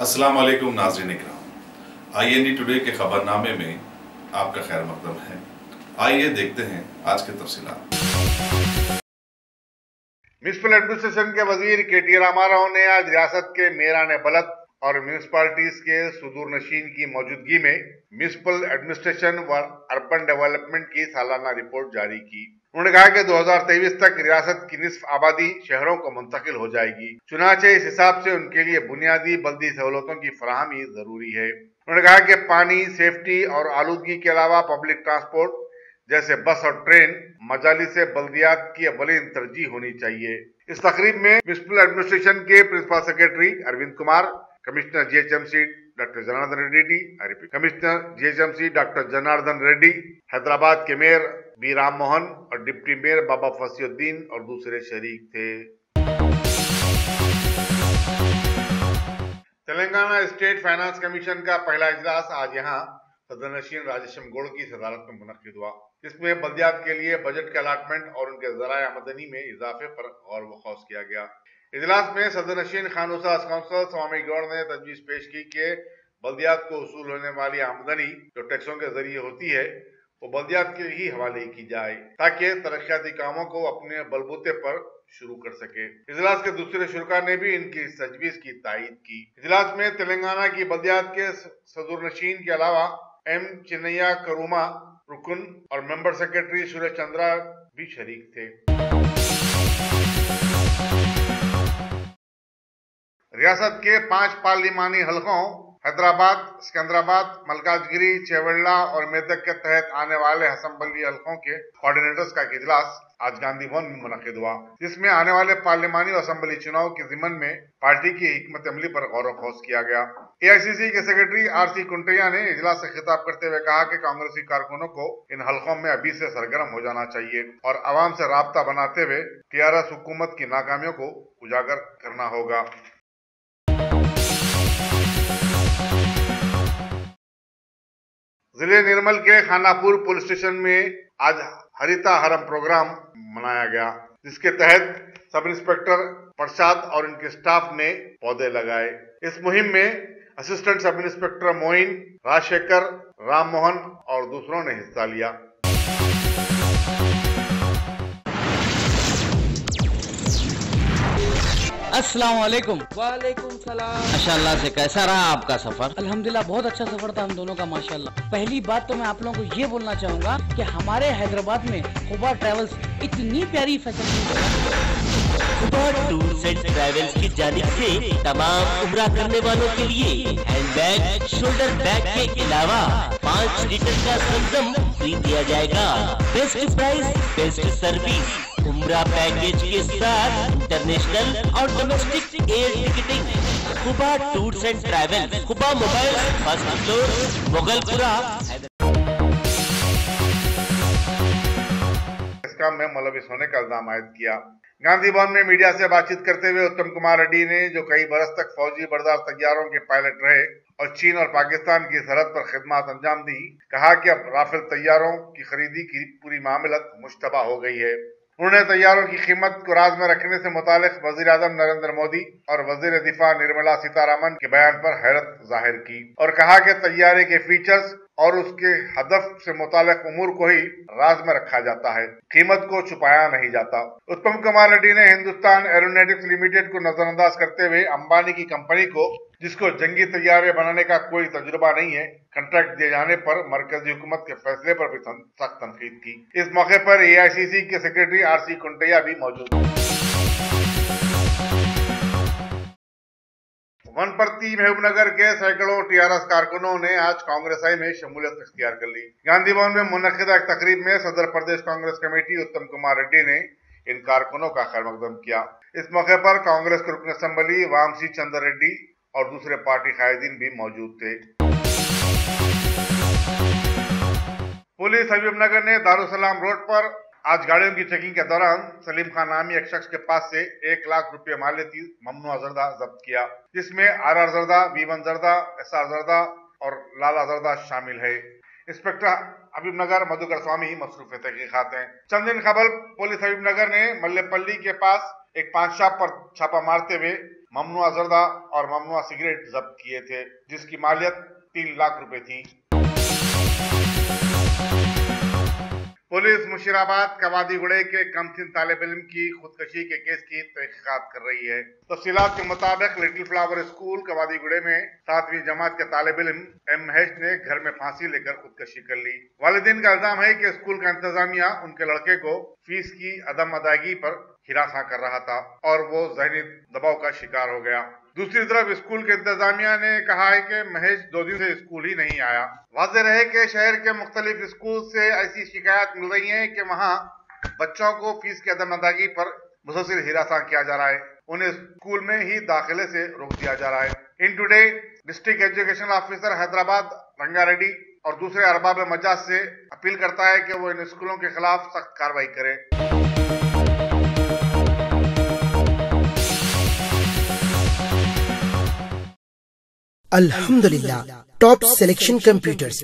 अस्सलाम वालेकुम नाज़रीन इकराम। IND टुडे के खबरनामे में आपका खैर मकदम है। आइए देखते हैं आज के तफसीलात। म्यूनिसिपल एडमिनिस्ट्रेशन के वजीर KT रामाराव ने आज रियासत के मेयरान बलद और म्यूनिसिपालिटीज के सुदूर नशीन की मौजूदगी में म्यूनिसिपल एडमिनिस्ट्रेशन व अर्बन डेवलपमेंट की सालाना रिपोर्ट जारी की। उन्होंने कहा कि 2023 तक रियासत की निस्फ आबादी शहरों को मुंतकिल हो जाएगी। चुनाचे इस हिसाब से उनके लिए बुनियादी बल्दी सहूलतों की फराहमी जरूरी है। उन्होंने कहा कि पानी, सेफ्टी और आलूदगी के अलावा पब्लिक ट्रांसपोर्ट जैसे बस और ट्रेन मजालिस बल्दियात की अवलीन तरजीह होनी चाहिए। इस तकरीब में म्यूनिसिपल एडमिनिस्ट्रेशन के principal secretary Arvind Kumar, commissioner GHMC doctor Janardhan Reddy, commissioner GHMC doctor Janardhan Reddy, Hyderabad के मेयर B राम मोहन और डिप्टी मेयर बाबा फसीउद्दीन और दूसरे शरीक थे। तेलंगाना स्टेट फाइनेंस कमीशन का पहला इजलास आज यहाँ सदर नशीन राजेशम गौड़ की सदारत में मुनक्किद हुआ, जिसमें बल्दियात के लिए बजट के अलाटमेंट और उनके ज़राए आमदनी में इजाफे पर गौर व खौस किया गया। इजलास में सदर नशीन खानूसा काउंसिल स्वामी गौड़ ने तजवीज पेश की कि बल्दियात को उसूल होने वाली आमदनी जो टैक्सों के जरिए होती है वो बल्दियात के ही हवाले की जाए ताकि तरक्याती कामों को अपने बलबूते पर शुरू कर सके। इजलास के दूसरे शुरा ने भी इनकी तजवीज की तायीद की। इजलास में तेलंगाना की बल्दियात के सदर नशीन के अलावा M चिन्नैया करूमा रुकन और मेंबर सेक्रेटरी सुरेश चंद्रा भी शरीक थे। रियासत के 5 पार्लिमानी हलकों हैदराबाद, सिकंदराबाद, मलकाजगिरी, चेवल्ला और मेदक के तहत आने वाले असेंबली हलकों के कोऑर्डिनेटर्स का इजलास आज गांधी भवन में मुनक्किद हुआ, जिसमें आने वाले पार्लिमानी और असेंबली चुनाव के जिमन में पार्टी की हिकमत अमली पर गौर खौस किया गया। AICC के सेक्रेटरी RC कुंटैया ने इजलास से खिताब करते हुए कहा कि कांग्रेसी कारकुनों को इन हलकों में अभी से सरगर्म हो जाना चाहिए और आवाम से राब्ता बनाते हुए TRS हुकूमत की नाकामियों को उजागर करना होगा। जिले निर्मल के खानापुर पुलिस स्टेशन में आज हरिता हरम प्रोग्राम मनाया गया, जिसके तहत सब इंस्पेक्टर प्रसाद और इनके स्टाफ ने पौधे लगाए। इस मुहिम में assistant sub inspector Moin, Rajshekhar, Ram Mohan और दूसरों ने हिस्सा लिया। अस्सलाम वालेकुम। वालेकुम सलाम। माशाल्लाह से कैसा रहा आपका सफर? अल्हम्दुलिल्लाह बहुत अच्छा सफर था हम दोनों का माशाल्लाह। पहली बात तो मैं आप लोगों को ये बोलना चाहूँगा कि हमारे हैदराबाद में खुबा ट्रैवल्स इतनी प्यारी facility Khuba tours and travels की जानिब से तमाम उम्रा करने वालों के लिए हैंड बैग, शोल्डर बैग के अलावा 5 लीटर का संगम फ्री दिया जाएगा। बेस्ट प्राइस, बेस्ट सर्विस, उम्रा पैकेज के साथ इंटरनेशनल और domestic air ticketing. Khuba tours and travels, Khuba mobile, first floor, Mughalpura. इस काम में मुलविस होने का इल्जाम आयद किया। गांधी भवन में मीडिया से बातचीत करते हुए उत्तम कुमार रेड्डी ने, जो कई बरस तक फौजी बरदार तैयारों के पायलट रहे और चीन और पाकिस्तान की सरहद पर खिदमत अंजाम दी, कहा कि अब राफेल तैयारों की खरीदी की पूरी मामलत मुश्तबा हो गई है। उन्होंने तैयारों की कीमत को राज में रखने से मुतालिक वजीर आजम नरेंद्र मोदी और वजीर दिफा निर्मला सीतारामन के बयान पर हैरत जाहिर की और कहा कि तैयारे के फीचर्स और उसके हदफ से मुतालिक उमूर को ही राज में रखा जाता है, कीमत को छुपाया नहीं जाता। उत्तम कुमार रेड्डी ने हिंदुस्तान एरोनॉटिक्स लिमिटेड को नजरअंदाज करते हुए अंबानी की कंपनी को, जिसको जंगी तैयारे बनाने का कोई तजुर्बा नहीं है, कंट्रैक्ट दिए जाने पर मरकजी हुकूमत के फैसले पर भी सख्त तनकीद की। इस मौके पर AICC के सेक्रेटरी RC कुंटैया भी मौजूद थे। वनपर्ती महबूबनगर के सैकड़ों TRS कारकुनों ने आज कांग्रेस में शमूलियत इख्तियार कर ली। गांधी भवन में मुनक्किदा एक तकरीब में सदर प्रदेश कांग्रेस कमेटी उत्तम कुमार रेड्डी ने इन कारकुनों का खैर मकदम किया। इस मौके पर कांग्रेस के रुकन असेंबली वामसी चंद्र रेड्डी और दूसरे पार्टी कायदीन भी मौजूद थे। पुलिस हबीबनगर ने दारुसलाम रोड पर आज गाड़ियों की चेकिंग के दौरान सलीम खान नामी एक शख्स के पास से 1 लाख रुपए मालियती ममनुआ जर्दा जब्त किया, जिसमें RR जर्दा, B1 जर्दा, SR जर्दा और लाला जर्दा शामिल है। इंस्पेक्टर हबीबनगर मधुकर स्वामी मसरूफ तहकीकात हैं। चंद दिन कबल पुलिस हबीबनगर ने मल्लेपल्ली के पास एक पान शॉप पर छापा मारते हुए ममनुआ जर्दा और ममनुआ सिगरेट जब्त किए थे, जिसकी मालियत 3 लाख रुपए थी। पुलिस मुशीराबाद कवादीगुड़े के कमसिन तालिब इल्म की खुदकशी के केस की तहकीकात कर रही है। तफसीलात के मुताबिक लिटिल फ्लावर स्कूल कवादीगुड़े में 7वीं जमात के तालिब इल्म एम महेश ने घर में फांसी लेकर खुदकशी कर ली। वालिदैन का इल्जाम है कि स्कूल का इंतजामिया उनके लड़के को फीस की अदम अदायगी पर हिरासा कर रहा था और वो जहनी दबाव का शिकार हो गया। दूसरी तरफ स्कूल के इंतजामिया ने कहा है कि महेश 2 दिन से स्कूल ही नहीं आया। वाज़ेह रहे कि शहर के मुख्तलिफ स्कूल से ऐसी शिकायत मिल रही है कि वहाँ बच्चों को फीस की अदम अदायगी पर मुसलसल हिरासा किया जा रहा है, उन्हें स्कूल में ही दाखिले से रोक दिया जा रहा है। In today district education officer Hyderabad Rangareddy और दूसरे अरबाब मजाज से अपील करता है कि वो इन स्कूलों के खिलाफ सख्त कार्रवाई करे। अल्हम्दुलिल्लाह top selection computers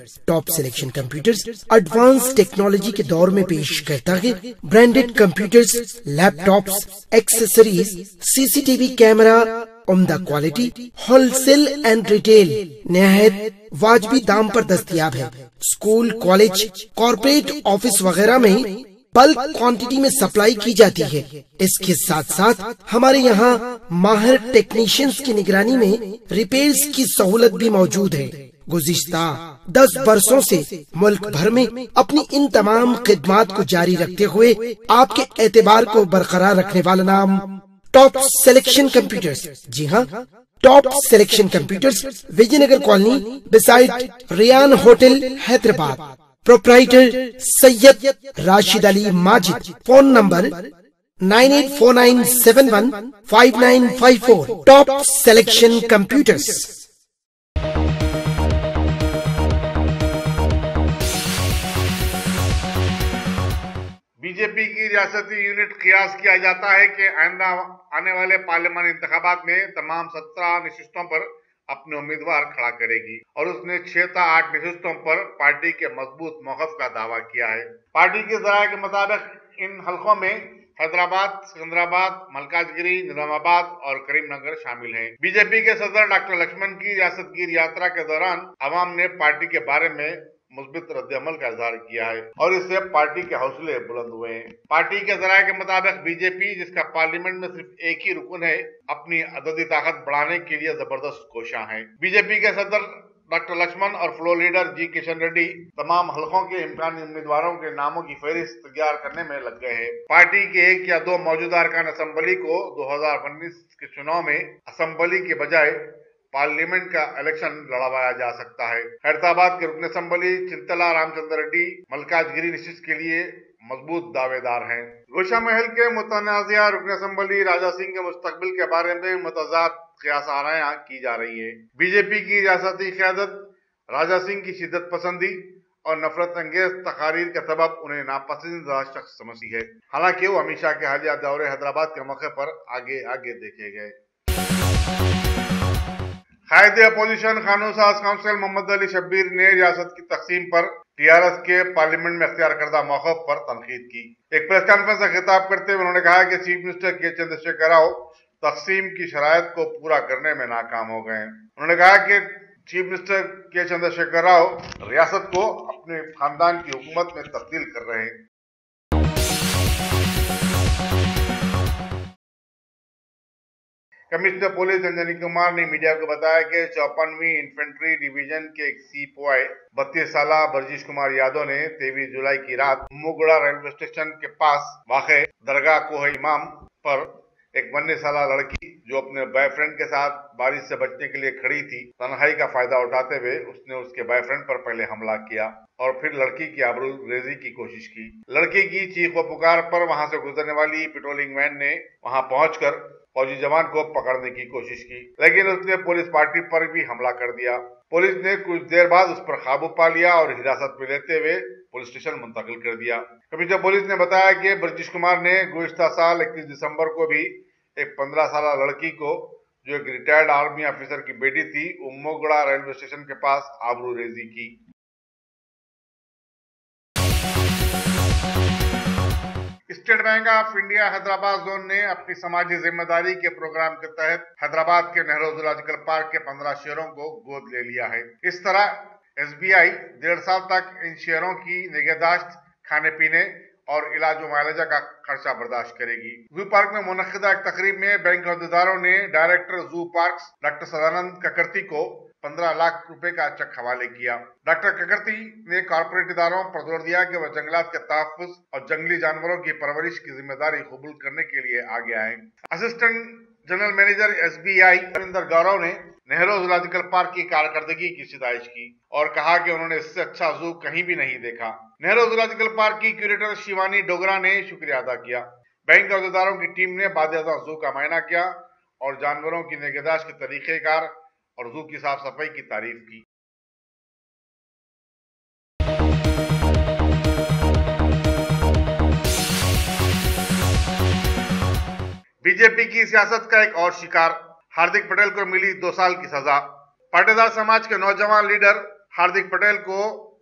advance technology के दौर में पेश करता है branded computers, laptops, accessories, CCTV camera, उम्दा क्वालिटी, होलसेल एंड रिटेल निहायत वाजबी दाम पर दस्तयाब है। स्कूल, कॉलेज, कॉर्पोरेट ऑफिस वगैरह में बल्क क्वांटिटी में सप्लाई की जाती है। इसके साथ साथ हमारे यहाँ माहिर टेक्नीशियंस की निगरानी में रिपेयर्स की सहूलत भी मौजूद है। गुज़िश्ता 10 बरसों से मुल्क भर में अपनी इन तमाम खिदमात को जारी रखते हुए आपके एतबार को बरकरार रखने वाला नाम टॉप सिलेक्शन कंप्यूटर्स। जी हाँ, top selection computers, Vijayanagar colony beside Riyan hotel, Hyderabad. Proprietor Syed Rashid Ali Majid. Phone number 9849715954। Top selection computers. BJP की रियासती यूनिट कियास किया जाता है कि आइंदा आने वाले पार्लियामानी इंतखाबात में तमाम 17 नशिस्तों पर अपने उम्मीदवार खड़ा करेगी और उसने 6 से 8 नशिस्तों पर पार्टी के मजबूत मौक़िफ़ का दावा किया है। पार्टी के ज़राए के मुताबिक इन हलकों में हैदराबाद, सिकंदराबाद, मलकाजगिरी, निजामाबाद और करीमनगर शामिल हैं। बीजेपी के सदर डॉक्टर लक्ष्मण की रियासतगीर यात्रा के दौरान अवाम ने पार्टी के बारे में मुस्बित रद्द-ए-अमल का इज़हार किया है और इससे पार्टी के हौसले बुलंद हुए हैं। पार्टी के ज़राए के मुताबिक बीजेपी, जिसका पार्लियामेंट में सिर्फ एक ही रुकन है, अपनी अददी ताकत बढ़ाने के लिए जबरदस्त कोशिश है। बीजेपी के सदर डॉक्टर लक्ष्मण और फ्लोर लीडर जी किशन रेड्डी तमाम हलकों के इम्कानी उम्मीदवारों के नामों की फहरिस्त तैयार करने में लग गए हैं। पार्टी के 1 या 2 मौजूदा अरकान असम्बली को 2019 के चुनाव में असम्बली के बजाय पार्लियामेंट का इलेक्शन लड़वाया जा सकता है। हैदराबाद के रुकन असम्बली चिंतला रामचंद्र रेड्डी मलकाजगिरी नशिस्त के लिए मजबूत दावेदार हैं। गोशा महल के मुतनाज़िया रुकन असम्बली राजा सिंह के मुस्तकबिल के बारे में मुतज़ाद क़ियास आरायां की जा रही है। बीजेपी की रियासती क़यादत राजा सिंह की शिद्दत पसंदी और नफरत अंगेज तकारीर के सबब उन्हें नापसंदीदा शख्स समझती है। हालांकि वो हमेशा के हालिया दौरे हैदराबाद के मौके पर आगे आगे देखे गए। कायदे अपोजिशन कानून साज काउंसिल मोहम्मद अली शब्बीर ने रियासत की तकसीम पर टीआरएस के पार्लियामेंट में अख्तियार करदा मौक़िफ़ पर तनकीद की। एक प्रेस कॉन्फ्रेंस से खिताब करते हुए उन्होंने कहा कि चीफ मिनिस्टर के चंद्रशेखर राव तकसीम की शराइत को पूरा करने में नाकाम हो गए हैं। उन्होंने कहा कि चीफ मिनिस्टर के चंद्रशेखर राव रियासत को अपने खानदान की हुकूमत में तब्दील कर रहे हैं। कमिश्नर पुलिस अंजनी कुमार ने मीडिया को बताया कि 54वीं इन्फेंट्री डिवीजन के एक सीपीओ 32 साल बर्जिश कुमार यादव ने 23 जुलाई की रात मुगड़ा रेलवे स्टेशन के पास वाक़े दरगाह कोह इमाम पर एक 19 साल लड़की जो अपने बॉयफ्रेंड के साथ बारिश से बचने के लिए खड़ी थी, तन्हाई का फायदा उठाते हुए उसने उसके बॉयफ्रेंड पर पहले हमला किया और फिर लड़की की आबरू रेजी की कोशिश की। लड़की की चीख व पुकार पर वहां से गुजरने वाली पेट्रोलिंग वैन ने वहां पहुंचकर फौजी जवान को पकड़ने की कोशिश की, लेकिन उसने पुलिस पार्टी पर भी हमला कर दिया। पुलिस ने कुछ देर बाद उस पर काबू पा लिया और हिरासत में लेते हुए पुलिस स्टेशन मुंतकिल कर दिया। कमिश्नर पुलिस ने बताया कि बर्जिश कुमार ने गुज़िश्ता साल 21 दिसंबर को भी एक 15 साल लड़की को, जो एक रिटायर्ड आर्मी ऑफिसर की बेटी थी, उम्मोगड़ा रेलवे स्टेशन के पास आबरू रेजी की। State bank of India Hyderabad zone ने अपनी समाजी जिम्मेदारी के प्रोग्राम के तहत हैदराबाद के नेहरू जूलॉजिकल पार्क के 15 शेयरों को गोद ले लिया है। इस तरह SBI 1.5 साल तक इन शेयरों की निगहदाश्त, खाने पीने और इलाज व मुआवजा का खर्चा बर्दाश्त करेगी। जू पार्क में मुनक्किदा एक तकरीब में बैंक अहदेदारों ने डायरेक्टर जू पार्क्स डॉक्टर सदानंद ककर्ती को 15 लाख रुपए का चेक हवाले किया। डॉक्टर ककर्ती ने कॉर्पोरेट इदारों पर जोर दिया कि वह जंगलात के तहफ्फुज और जंगली जानवरों की परवरिश की जिम्मेदारी कबूल करने के लिए आगे आए। Assistant general manager SBI Ravinder Gaurav ने नेहरू जूलॉजिकल पार्क की कारकर्दगी की सितारिश की और कहा कि उन्होंने इससे अच्छा जू कहीं भी नहीं देखा। नेहरू जूलॉजिकल पार्क की क्यूरेटर शिवानी डोगरा ने शुक्रिया अदा किया। बैंक अहदेदारों की टीम ने बाकायदा जू का मायना किया और जानवरों की निगहदाश्त के तरीकेकार और जू की साफ सफाई की तारीफ की। बीजेपी की सियासत का एक और शिकार, हार्दिक पटेल को मिली 2 साल की सजा। पाटीदार समाज के नौजवान लीडर हार्दिक पटेल को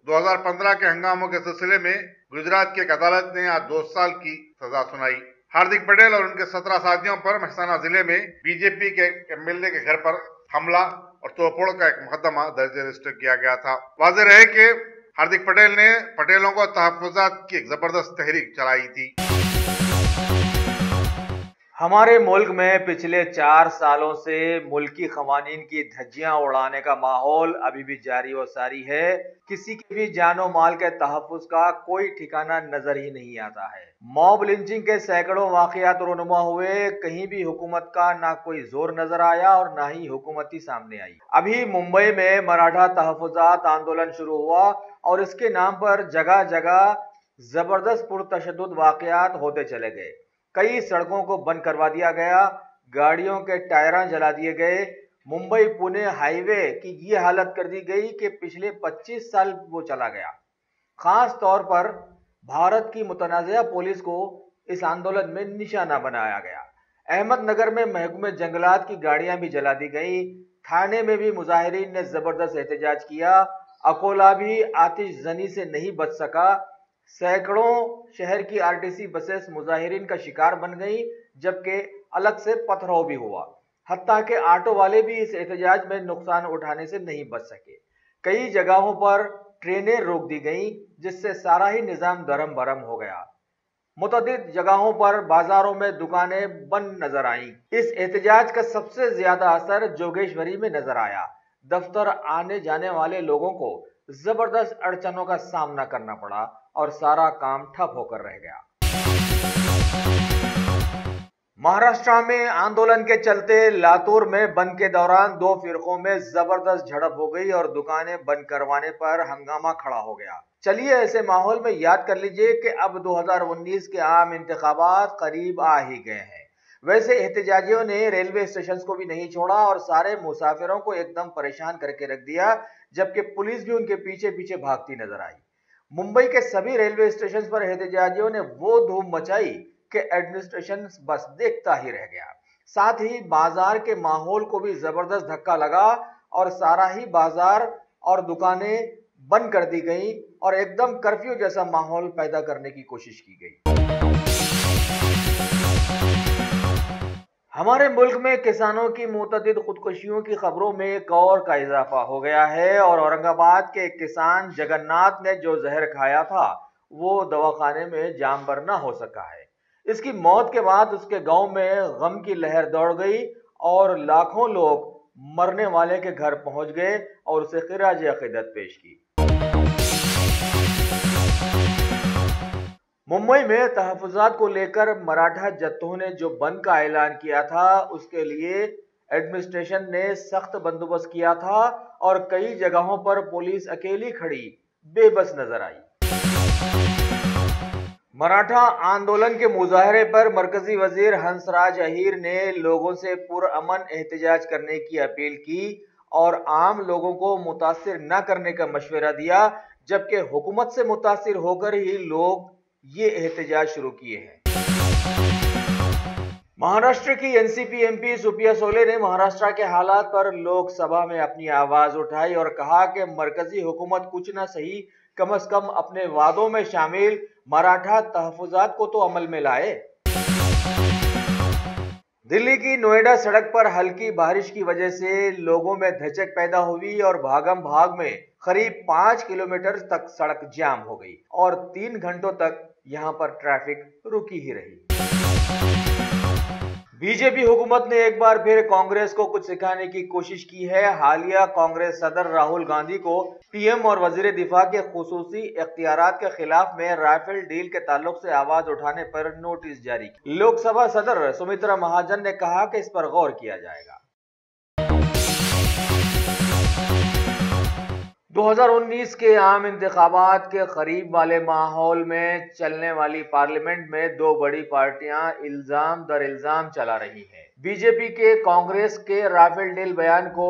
2015 के हंगामों के सिलसिले में गुजरात की एक अदालत ने आज 2 साल की सजा सुनाई। हार्दिक पटेल और उनके 17 साथियों पर मेहसाना जिले में बीजेपी के MLA के घर पर हमला और तोड़फोड़ का एक मुकदमा दर्ज रजिस्टर किया गया था। वाज़ेह रहे कि हार्दिक पटेल ने पटेलों को तहफ्फुज़ात की एक जबरदस्त तहरीक चलाई थी। हमारे मुल्क में पिछले 4 सालों से मुल्की क़वानीन की धज्जियां उड़ाने का माहौल अभी भी जारी व सारी है। किसी के भी जानो माल के तहफ़्फ़ुज़ का कोई ठिकाना नजर ही नहीं आता है। मॉब लिंचिंग के सैकड़ों वाक़यात रूनुमा हुए, कहीं भी हुकूमत का ना कोई जोर नजर आया और ना ही हुकूमती सामने आई। अभी मुंबई में मराठा तहफ़्फ़ुज़ात आंदोलन शुरू हुआ और इसके नाम पर जगह जगह जबरदस्त पुरतशद्दुद वाक़यात होते चले गए। कई सड़कों को बंद करवा दिया गया, गाड़ियों के टायर जला दिए गए। मुंबई पुणे हाईवे की ये हालत कर दी गई कि पिछले 25 साल वो चला गया। खास तौर पर भारत की मुतनाज़िया पुलिस को इस आंदोलन में निशाना बनाया गया। अहमदनगर में महकमे जंगलात की गाड़ियां भी जला दी गई। थाने में भी मुजाहिरीन ने जबरदस्त एहतजाज किया। अकोला भी आतिशजनी से नहीं बच सका। सैकड़ों शहर की RTC बसेस मुजाहिरीन का शिकार बन गई, जबकि अलग से पथराव भी हुआ। हत्ता के ऑटो वाले भी इस एहतजाज में नुकसान उठाने से नहीं बच सके। कई जगहों पर ट्रेनें रोक दी गईं, जिससे सारा ही निजाम दरम बरम हो गया। मुतअद्दिद जगहों पर बाजारों में दुकानें बंद नजर आईं। इस एहतजाज का सबसे ज्यादा असर जोगेश्वरी में नजर आया। दफ्तर आने जाने वाले लोगों को जबरदस्त अड़चनों का सामना करना पड़ा और सारा काम ठप होकर रह गया। महाराष्ट्र में आंदोलन के चलते लातूर में बंद के दौरान 2 फिरकों में जबरदस्त झड़प हो गई और दुकानें बंद करवाने पर हंगामा खड़ा हो गया। चलिए ऐसे माहौल में याद कर लीजिए कि अब 2019 के आम इंतखाबात करीब आ ही गए हैं। वैसे एहतजाजियों ने रेलवे स्टेशन को भी नहीं छोड़ा और सारे मुसाफिरों को एकदम परेशान करके रख दिया, जबकि पुलिस भी उनके पीछे पीछे भागती नजर आई। मुंबई के सभी रेलवे स्टेशन पर एहतजाजियों ने वो धूम मचाई कि एडमिनिस्ट्रेशन बस देखता ही रह गया। साथ ही बाजार के माहौल को भी जबरदस्त धक्का लगा और सारा ही बाजार और दुकानें बंद कर दी गई और एकदम कर्फ्यू जैसा माहौल पैदा करने की कोशिश की गई। हमारे मुल्क में किसानों की मुतअद्दिद खुदकुशियों की खबरों में एक और का इजाफा हो गया है और औरंगाबाद के एक किसान जगन्नाथ ने जो जहर खाया था वो दवाखाने में जामबर ना हो सका है। इसकी मौत के बाद उसके गांव में गम की लहर दौड़ गई और लाखों लोग मरने वाले के घर पहुंच गए और उसे खिराज अकीदत पेश की। मुंबई में तहफ़्फ़ुज़ात को लेकर मराठा जत्थों ने जो बंद का ऐलान किया था, उसके लिए एडमिनिस्ट्रेशन ने सख्त बंदोबस्त किया था और कई जगहों पर पुलिस अकेली खड़ी बेबस नजर आई। मराठा आंदोलन के मुजाहरे पर मरकजी वजीर हंसराज अहीर ने लोगों से पुरअमन एहतजाज करने की अपील की और आम लोगों को मुतासिर न करने का मशवरा दिया, जबकि हुकूमत से मुतासिर होकर ही लोग ये एहतजाज शुरू किए हैं। महाराष्ट्र की NCP MP सुप्रिया सुले ने महाराष्ट्र के हालात पर लोकसभा में अपनी आवाज उठाई और कहा कि मरकजी हुकूमत कुछ ना सही, कम से कम अपने वादों में शामिल मराठा तहफुजात को तो अमल में लाए। दिल्ली की नोएडा सड़क पर हल्की बारिश की वजह से लोगों में दहशत पैदा हुई और भागम भाग में करीब 5 किलोमीटर तक सड़क जाम हो गई और 3 घंटों तक यहां पर ट्रैफिक रुकी ही रही। बीजेपी हुकूमत ने एक बार फिर कांग्रेस को कुछ सिखाने की कोशिश की है। हालिया कांग्रेस सदर राहुल गांधी को पीएम और वजीर दिफा के खुसूसी इख्तियारात के खिलाफ में राफेल डील के ताल्लुक से आवाज उठाने पर नोटिस जारी किया। लोकसभा सदर सुमित्रा महाजन ने कहा कि इस पर गौर किया जाएगा। 2019 के आम इंतखाबात के करीब वाले माहौल में चलने वाली पार्लियामेंट में दो बड़ी पार्टियां इल्जाम दर इल्जाम चला रही हैं। बीजेपी के कांग्रेस के राफेल डील बयान को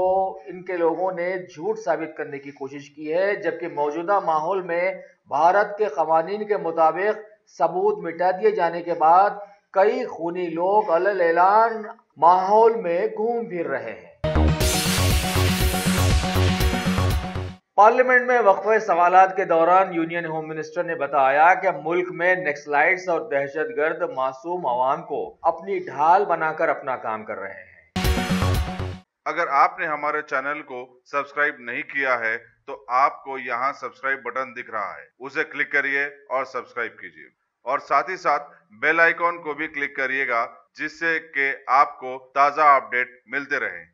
इनके लोगों ने झूठ साबित करने की कोशिश की है, जबकि मौजूदा माहौल में भारत के कवानीन के मुताबिक सबूत मिटा दिए जाने के बाद कई खूनी लोग अलल ऐलान माहौल में घूम फिर रहे हैं। पार्लियामेंट में वक्फे सवालात के दौरान यूनियन होम मिनिस्टर ने बताया कि मुल्क में नक्सलाइट्स और दहशतगर्द मासूम अवाम को अपनी ढाल बनाकर अपना काम कर रहे हैं। अगर आपने हमारे चैनल को सब्सक्राइब नहीं किया है तो आपको यहाँ सब्सक्राइब बटन दिख रहा है, उसे क्लिक करिए और सब्सक्राइब कीजिए और साथ ही साथ बेल आइकॉन को भी क्लिक करिएगा, जिससे कि आपको ताज़ा अपडेट मिलते रहें।